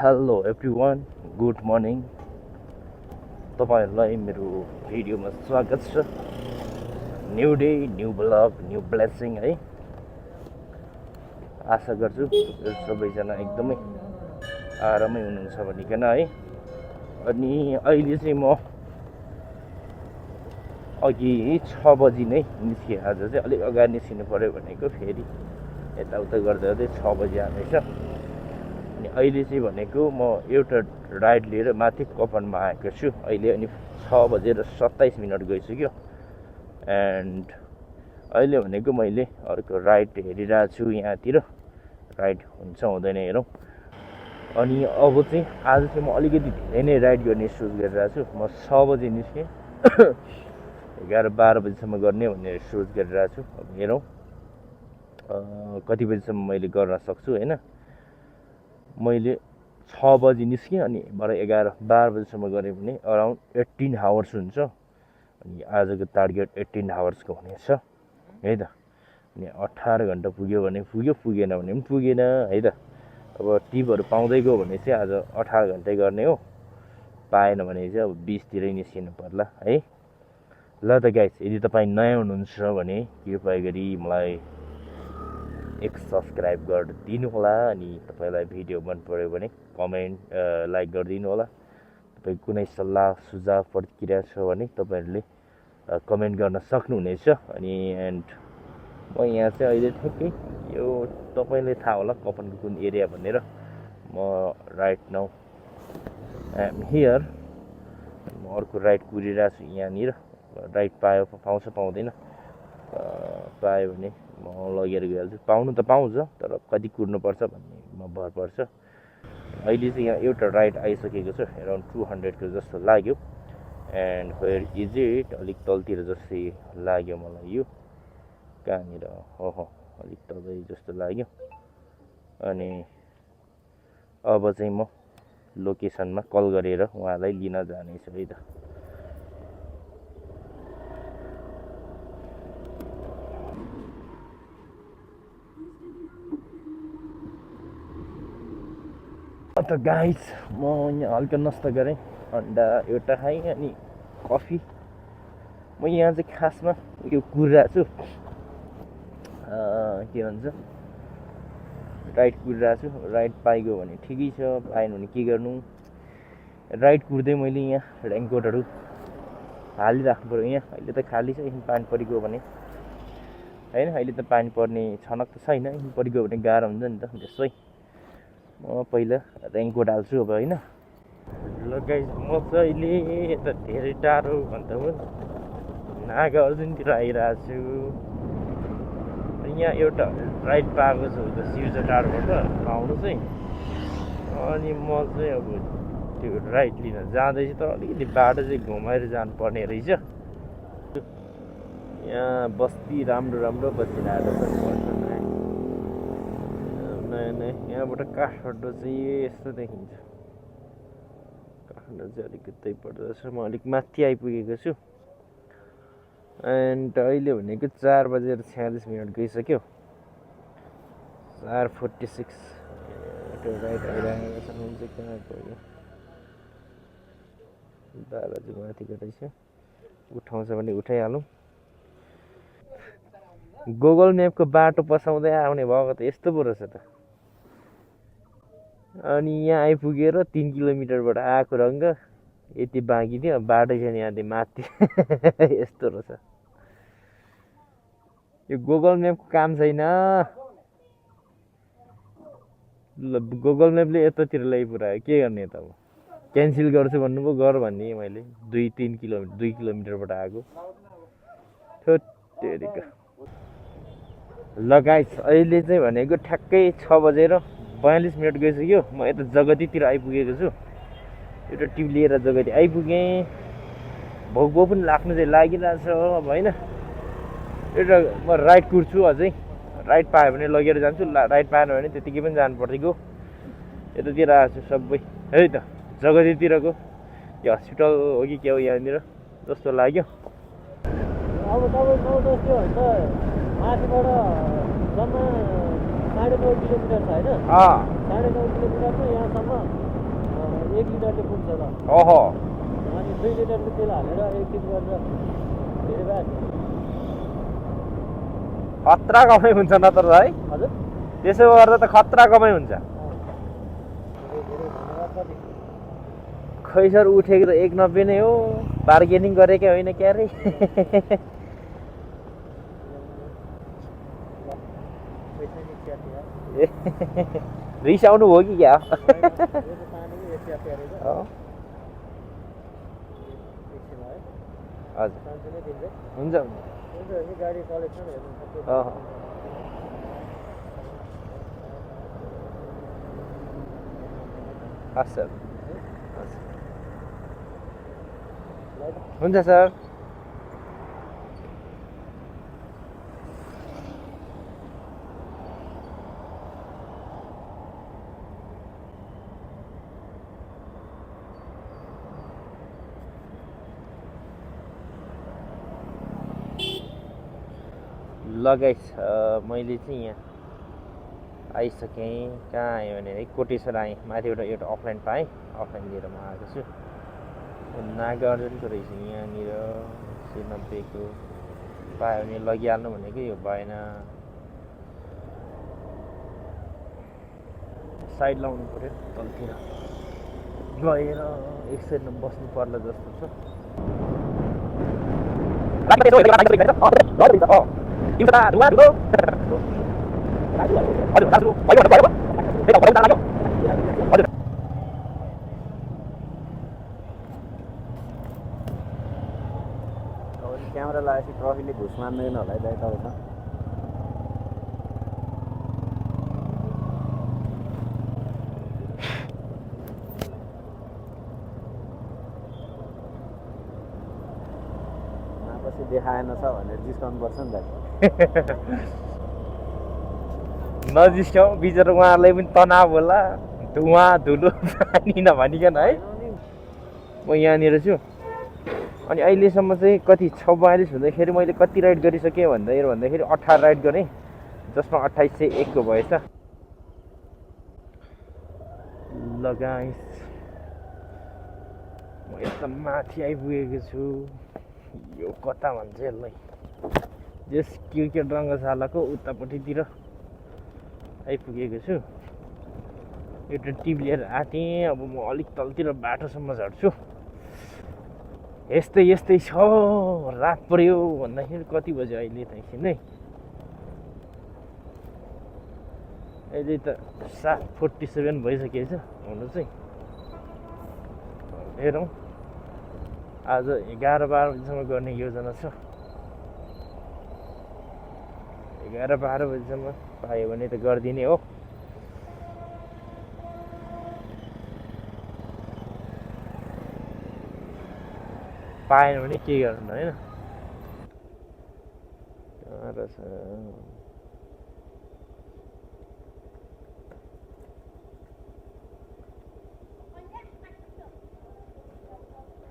Hello everyone, good morning. तपाईँहरूलाई मेरो भिडियोमा स्वागत छ। New day, new blog, new blessing है। आशा गर्छु सबैजना एकदमै आरामै हुनुहुन्छ भनिकन है। अनि अहिले चाहिँ म अघि 6 बजी नै निस्केँ। आज चाहिँ अलिक अगाडि निस्किनु पऱ्यो भनेको, फेरि यताउता गर्दा गर्दै 6 बजी आएछ। अनि अहिले चाहिँ भनेको म एउटा राइड लिएर माथि कफनमा आएको छु अहिले। अनि 6:27 गइसक्यो। एन्ड अहिले भनेको मैले अर्को राइड हेरिरहेको छु। यहाँतिर राइड हुन्छ हुँदैन हेरौँ। अनि अब चाहिँ आज चाहिँ म अलिकति धेरै नै राइड गर्ने सोच गरिरहेको छु। म 6 बजी निस्केँ, 11-12 बजीसम्म गर्ने भनेर सोच गरिरहेको छु। अब हेरौँ कति बजीसम्म मैले गर्न सक्छु होइन। मैले 6 बजी निस्केँ, अनि भरे 11-12 बजीसम्म गरेँ भने अराउन्ड 18 आवर्स हुन्छ। अनि आजको टार्गेट 18 आवर्सको हुनेछ है त। अनि 18 घन्टा पुग्यो भने पुग्यो, पुगेन भने पनि पुगेन है त। अब टिपहरू पाउँदै गयो भने चाहिँ आज 18 घन्टै गर्ने हो। पाएन भने चाहिँ अब 20तिरै निस्किनु पर्ला है। ल त गाइस, यदि तपाईँ नयाँ हुनुहुन्छ भने कृपया गरी मलाई एक सब्सक्राइब गरिदिनु होला। अनि तपाईँलाई भिडियो मन पर्यो भने कमेन्ट लाइक गरिदिनु होला। तपाईँ कुनै सल्लाह सुझाव प्रतिक्रिया छ भने तपाईँहरूले कमेन्ट गर्न सक्नुहुनेछ। अनि एन्ड म यहाँ चाहिँ अहिले ठ्याक्कै यो तपाईँलाई थाहा होला कफनको कुन एरिया भनेर। म right now I am here. म अर्को राइड कुरिरहेको छु यहाँनिर। राइड पाउँछ पाउँदैन, पायो भने म लगेर गइहाल्छु। पाउनु त पाउँछ, तर कति कुर्नुपर्छ भन्नेमा भर पर्छ। अहिले चाहिँ यहाँ एउटा राइड आइसकेको छ, एराउन्ड 200को जस्तो लाग्यो। एन्ड वेयर इज इट, अलिक तलतिर जस्तै लाग्यो मलाई यो। कहाँनिर हो, अलिक तलै जस्तो लाग्यो। अनि अब चाहिँ म लोकेसनमा कल गरेर उहाँलाई लिन जानेछु है त। त गाइस, म यहाँ हल्का नास्ता गरेँ, अन्डा एउटा खाएँ अनि कफी। म यहाँ चाहिँ खासमा यो कुरिरहेको छु, के भन्छ राइड कुरिरहेको छु। राइड पाइगयो भने ठिकै छ, पाएन भने के गर्नु। राइड कुर्दै मैले यहाँ रेनकोटहरू हालिराख्नु पऱ्यो। यहाँ अहिले त खाली छ, एकछिन पानी परिगयो भने होइन। अहिले त पानी पर्ने छनक त छैन, एकछिन परिगयो भने गाह्रो हुन्छ नि त। त्यसै म पहिला रेनकोट हाल्छु अब होइन। ल गाइस, म चाहिँ अहिले यता धेरै टाढो भन्दा पनि नागार्जुनतिर आइरहेको छु। यहाँ एउटा राइड पाएको छु उता सिर्जा टाढोबाट पाउनु चाहिँ। अनि म चाहिँ अब त्यो राइड लिन जाँदैछु, तर अलिकति बाटो चाहिँ घुमाएर जानुपर्ने रहेछ। यहाँ बस्ती राम्रो राम्रो बसिरहेको छ, नयाँ नयाँ। यहाँबाट काठमाडौँ चाहिँ यस्तो देखिन्छ। काठमाडौँ चाहिँ अलिक उतै पर्दो रहेछ। म अलिक माथि आइपुगेको छु। एन्ड अहिले भनेको 4:46 गइसक्यो। 4:46 एउटा राइड आइरहेको छ। हुन्छ कहाँ गयो, 12 चाहिँ माथिको रहेछ। उठाउँछ भने उठाइहालौँ। गुगल म्यापको बाटो पसाउँदै आउने भएको त यस्तो पो रहेछ त। अनि यहाँ आइपुगेर 3 किलोमिटरबाट आएको रङ्ग यति बाँकी थियो, बाटो छैन यहाँदेखि माथि। यस्तो रहेछ यो गुगल म्यापको काम छैन। ल गुगल म्यापले यतातिर ल्याइपुऱ्यायो, के गर्ने त। अब क्यान्सल गर्छु भन्नुभयो, गर भन्ने मैले। 2 किलोमिटरबाट आएको थोत्तेरिका। ल गाइस, अहिले चाहिँ भनेको ठ्याक्कै 6:42 गइसक्यो। म यता जगतीतिर आइपुगेको छु। एउटा ट्युब लिएर जगती आइपुगेँ। भोक पनि लाग्नु चाहिँ लागिरहेछ अब होइन। एउटा म राइड कुर्छु अझै। राइड पायो भने लगेर जान्छु, राइड पाएन भने त्यतिकै पनि जानु पर्दिगयो। यतातिर आएको छु सबै है त, जगतीतिरको। यो हस्पिटल हो कि के हो यहाँनिर जस्तो लाग्यो। अब तपाईँको त्यो भन्छ माथिबाट जम्मा 9.5 किलोमिटर छ होइन। 9.5 किलोमिटरमा यहाँसम्म 1 लिटरले पुग्छ त अह अनि 2 लिटरको तेल हालेर एकदिन गरेर धेरै भए खतरा कमाइ हुन्छ न त है हजुर त्यसो गर्दा त खतरा कमाइ हुन्छ धेरै धेरै धन्यवाद कति खै सर उठेको त 190 नै हो बार्गेनिङ गरेकै होइन क्या रे पैसा नि च्याति यार रिस आउनु हो कि क्या यो त पानी नि च्याति रहेछ हो एकछिन है हजुर सानसानै दिन्छ हुन्छ हुन्छ नि गाडी कलेक्सन हेर्नु सक्छ अह हस् सर हुन्छ सर लगाइस मैले चाहिँ यहाँ आइसकेँ कहाँ आएँ भने है कोटेश्वर आएँ माथिबाट एउटा अफलाइन पाएँ अफलाइन लिएर म आएको छु नागार्जुनको रहेछ यहाँनिर 190 को पायो भने लगिहाल्नु भनेको यो भएन साइड लाउनु पऱ्यो तलतिर गएर एक साइडमा बस्नु पर्ला जस्तो छ क्यामेरा लगाएपछि ट्रफीले घुस मान्दैन होला है दाइ तपाईँसँग पछि देखाएन छ भनेर डिस्काउन्ट पर्छ नि दाइ नजिस्क्याउ बिचरा उहाँहरूलाई पनि तनाव होला धुवा धुलो पानी नभनिकन है म यहाँनिर छु अनि अहिलेसम्म चाहिँ कति 6:42 हुँदाखेरि मैले कति राइड गरिसकेँ भन्दाखेरि 18 राइड गरेँ जसमा 2801 को भएछ ल गाइस म एकदम माथि आइपुगेको छु यो कता भन्छ यसलाई जस क्रिकेट रङ्गशालाको उतापट्टितिर आइपुगेको छु एउटा टिप लिएर आँटेँ अब म अलिक तलतिर बाटोसम्म झर्छु यस्तै यस्तै छ रात पर्यो भन्दाखेरि कति बज्यो अहिले त एकछिन है अहिले त 7:47 भइसकेछ हुनु चाहिँ हेरौँ आज 11-12 बजीसम्म गर्ने योजना छ 11-12 बजीसम्म पायो भने त गरिदिने हो पाएन भने के गर्नु होइन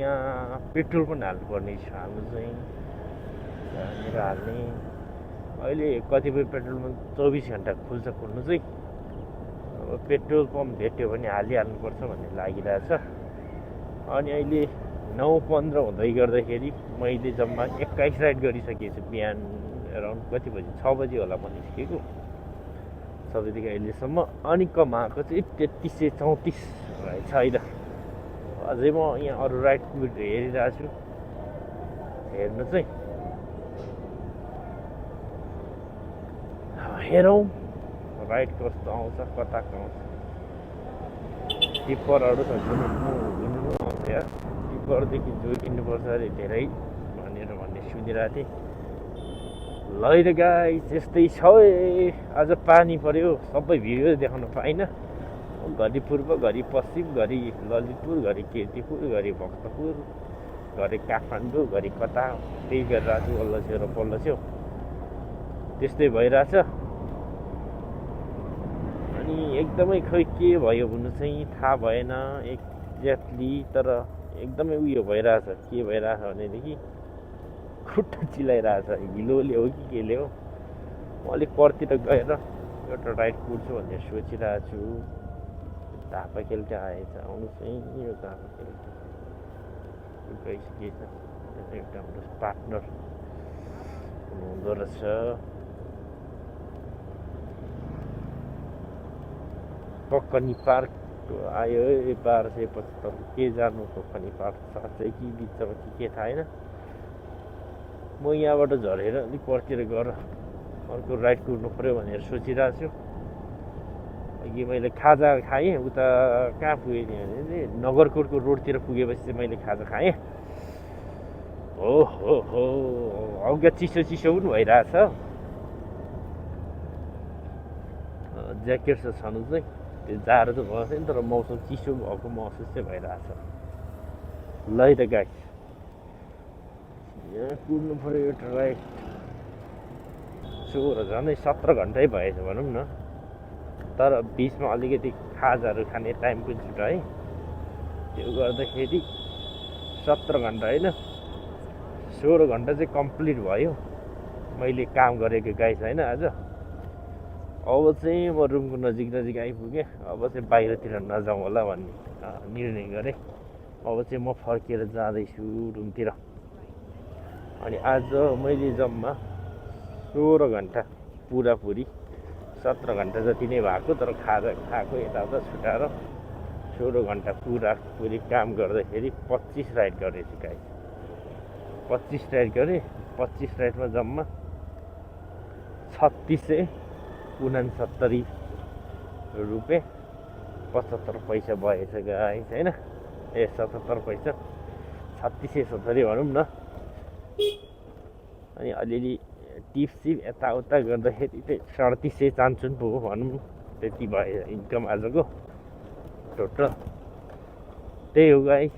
यहाँ पेट्रोल पनि हाल्नुपर्ने छ हाम्रो चाहिँ यहाँनिर हाल्ने अहिले कतिपय पेट्रोलमा 24 घन्टा खुल्छ खोल्नु चाहिँ अब पेट्रोल पम्प भेट्यो भने हालिहाल्नुपर्छ भन्ने लागिरहेछ अनि अहिले 9:15 हुँदै गर्दाखेरि मैले जम्मा 21 राइड गरिसकेको छु बिहान अराउन्ड कति बजी 6 बजी होला म निस्केको सबैदेखि अहिलेसम्म अनि कमाएको चाहिँ 3334 रहेछ अहिले अझै म यहाँ अरू राइड हेरिरहेको छु हेर्नु चाहिँ हेरौँ राइड कस्तो आउँछ कताको आउँछ टिप्परहरू छ हिँड्नु आउँछ यार टिप्परदेखि जोगिनुपर्छ अरे धेरै भनेर भन्ने सुनिरहेको थिएँ ल गाइस यस्तै छ आज पानी पर्यो सबै भिडियो देखाउन पाइनँ घरि पूर्व घरि पश्चिम घरि ललितपुर घरि कीर्तिपुर घरि भक्तपुर घरि काठमाडौँ घरि कता त्यही गरिरहेको छु वल्लो छेउ र पल्लो छेउ त्यस्तै भइरहेछ अनि एकदमै खै के भयो भन्नु चाहिँ थाहा भएन एक्ज्याक्टली तर एकदमै उयो भइरहेछ के भइरहेछ भनेदेखि खुट्टा चिलाइरहेछ हिलोले हो कि केले हो म अलिक परतिर गएर एउटा राइड कुर्छु भनेर सोचिरहेको छु धापा खेल्टा आएछ आउनुहोस् है यो धापा खेल्टा गइसकेछ एउटा हाम्रो पार्टनर हुनुहुँदो रहेछ ककनी पार्क आयो यो 1275 के जानु ककनी पार्क साँच्चै कि बिचमा के थाहा छैन म यहाँबाट झरेर अलिक पर्खेर गएर अर्को राइड कुर्नु पऱ्यो भनेर सोचिरहेको छु अघि मैले खाजा खाएँ उता कहाँ पुगेँ भने नगरकोटको रोडतिर पुगेपछि चाहिँ मैले खाजा खाएँ हो अघि चिसो चिसो पनि भइरहेछ ज्याकेट छ छनु चाहिँ त्यो जाडो त भएको छैन तर मौसम चिसो भएको महसुस चाहिँ भइरहेछ ल है त गाइस यहाँ कुर्नु पऱ्यो एउटा राइड झन्डै 17 घन्टै भएछ भनौँ न तर बिचमा अलिकति खाजाहरू खाने टाइम पनि छुट्याएँ त्यो गर्दाखेरि 17 घन्टा होइन 16 घन्टा चाहिँ कम्प्लिट भयो मैले काम गरेको गाइस होइन आज अब चाहिँ म रुमको नजिक आइपुगेँ अब चाहिँ बाहिरतिर नजाउँ होला भन्ने निर्णय गरेँ अब चाहिँ म फर्केर जाँदैछु रुमतिर अनि आज मैले जम्मा 16 घन्टा पुरापुरी 17 घन्टा जति नै भएको तर खाजा खाएको यताउता छुटाएर 16 घन्टा पुरापुरी काम गर्दाखेरि 25 राइड गरेछु गाइस 25 राइड गरेँ 25 राइडमा जम्मा 3669 रुपियाँ 75 पैसा भएछ गाइस होइन ए 77 पैसा 3670 भनौँ न अनि अलिअलि टिपसिप यताउता गर्दाखेरि चाहिँ 3700 चान्चुन पो भनौँ त्यति भयो इन्कम आजको टोटल त्यही हो गाइस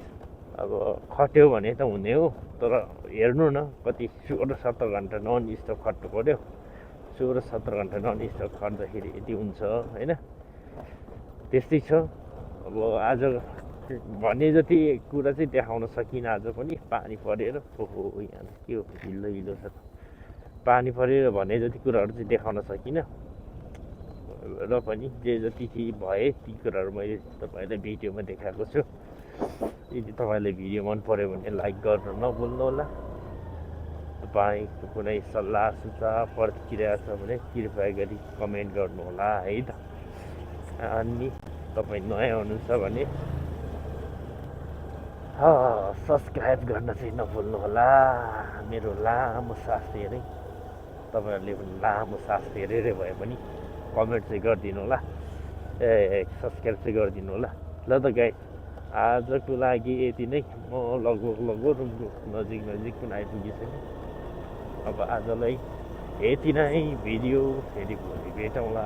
अब खट्यो भने त हुने हो तर हेर्नु न कति 16-17 घन्टा नन स्टप खट्नु पऱ्यो 16-17 घन्टा नन स्टप खट्दाखेरि यति हुन्छ होइन त्यस्तै छ अब आज भने जति कुरा चाहिँ देखाउन सकिनँ आज पनि पानी परेर ओहो यहाँ के हो हिलो छ पानी परेर भने जति कुराहरू चाहिँ देखाउन सकिनँ र पनि जे जति भए ती कुराहरू मैले तपाईँलाई भिडियोमा देखाएको छु यदि तपाईँलाई भिडियो मन पर्यो भने लाइक गर्न नभुल्नु होला तपाईँको कुनै सल्लाह सुझाव प्रतिक्रिया छ भने कृपया गरी कमेन्ट गर्नु होला है त अनि तपाईँ नयाँ हुनुहुन्छ भने सब्सक्राइब गर्न चाहिँ नभुल्नु होला मेरो लामो सास हेरेँ तपाईँहरूले पनि लामो सास हेरेरै भए पनि कमेन्ट चाहिँ गरिदिनु होला सब्सक्राइब चाहिँ गरिदिनु होला ल त गाइस आजको लागि यति नै म लगभग रुमको नजिक पनि आइपुगिसकेँ अब आजलाई यति नै भिडियो फेरि भोलि भेटौँला